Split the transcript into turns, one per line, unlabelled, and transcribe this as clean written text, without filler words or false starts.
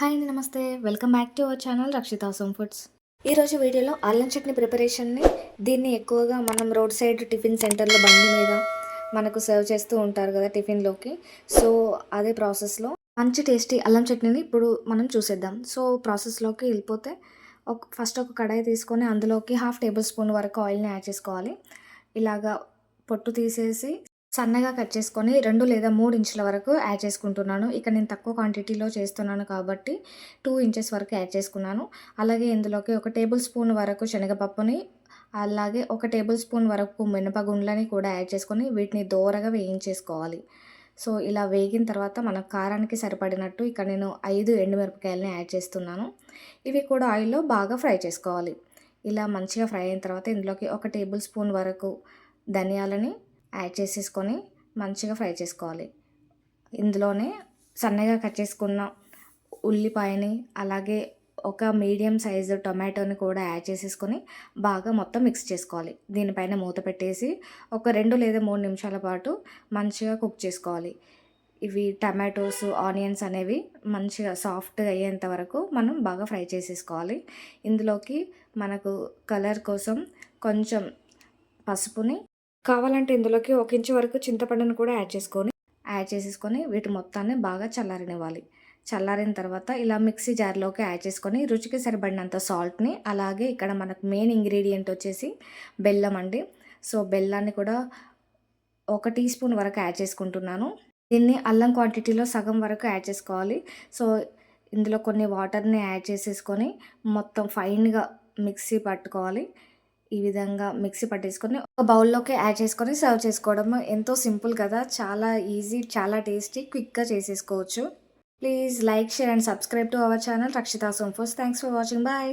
Hi అండి. నమస్తే. Welcome back to our channel Rakshitha home foods. ఈరోజు వీడియోలో అల్లం చట్నీ ప్రిపరేషన్ని దీన్ని ఎక్కువగా మనం రోడ్ సైడ్ టిఫిన్ సెంటర్లో బండి మీద మనకు సర్వ్ చేస్తూ ఉంటారు కదా టిఫిన్లోకి. సో అదే ప్రాసెస్లో మంచి టేస్టీ అల్లం చట్నీని ఇప్పుడు మనం చూసేద్దాం. సో ప్రాసెస్లోకి వెళ్ళిపోతే ఫస్ట్ ఒక కడాయి తీసుకొని అందులోకి 1/2 టేబుల్ స్పూన్ వరకు ఆయిల్ని యాడ్ చేసుకోవాలి. ఇలాగా పొట్టు తీసేసి సన్నగా కట్ చేసుకొని 2 లేదా 3 ఇంచుల వరకు యాడ్ చేసుకుంటున్నాను. ఇక్కడ నేను తక్కువ క్వాంటిటీలో చేస్తున్నాను కాబట్టి 2 ఇంచెస్ వరకు యాడ్ చేసుకున్నాను. అలాగే ఇందులోకి ఒక టేబుల్ స్పూన్ వరకు శనగపప్పుని, అలాగే ఒక టేబుల్ స్పూన్ వరకు మినపగుండ్లని కూడా యాడ్ చేసుకొని వీటిని దోరగా వేయించేసుకోవాలి. సో ఇలా వేగిన తర్వాత మన కారానికి సరిపడినట్టు ఇక్కడ నేను 5 ఎండుమిరపకాయలని యాడ్ చేస్తున్నాను. ఇవి కూడా ఆయిల్‌లో బాగా ఫ్రై చేసుకోవాలి. ఇలా మంచిగా ఫ్రై అయిన తర్వాత ఇందులోకి ఒక టేబుల్ స్పూన్ వరకు ధనియాలని యాడ్ చేసేసుకొని మంచిగా ఫ్రై చేసుకోవాలి. ఇందులోనే సన్నగా కట్ చేసుకున్న ఉల్లిపాయని, అలాగే ఒక మీడియం సైజు టొమాటోని కూడా యాడ్ చేసేసుకొని బాగా మొత్తం మిక్స్ చేసుకోవాలి. దీనిపైన మూత పెట్టేసి ఒక 2 లేదా 3 నిమిషాల పాటు మంచిగా కుక్ చేసుకోవాలి. ఇవి టమాటోస్, ఆనియన్స్ అనేవి మంచిగా సాఫ్ట్‌గా అయ్యేంత వరకు మనం బాగా ఫ్రై చేసేసుకోవాలి. ఇందులోకి మనకు కలర్ కోసం కొంచెం పసుపుని, కావాలంటే ఇందులోకి 1 ఇంచు వరకు చింతపండును కూడా యాడ్ చేసేసుకొని వీటి మొత్తాన్ని బాగా చల్లారనివ్వాలి. చల్లారిన తర్వాత ఇలా మిక్సీ జార్‌లోకి యాడ్ చేసుకొని రుచికి సరిపడినంత సాల్ట్‌ని, అలాగే ఇక్కడ మనకు మెయిన్ ఇంగ్రీడియంట్ వచ్చేసి బెల్లం అండి. సో బెల్లాన్ని కూడా 1 టీ స్పూన్ వరకు యాడ్ చేసుకుంటున్నాను. దీన్ని అల్లం క్వాంటిటీలో సగం వరకు యాడ్ చేసుకోవాలి. సో ఇందులో కొన్ని వాటర్‌ని యాడ్ చేసేసుకొని మొత్తం ఫైన్‌గా మిక్సీ పట్టుకోవాలి. ఈ విధంగా మిక్సీ పట్టేసుకొని ఒక బౌల్‌లోకి యాడ్ చేసుకొని సర్వ్ చేసుకోవడం. ఎంతో సింపుల్ కదా! చాలా ఈజీ, చాలా టేస్టీ, క్విక్‌గా చేసేసుకోవచ్చు. Please like, share and subscribe to our channel Rakshitha home foods. Thanks for watching. Bye.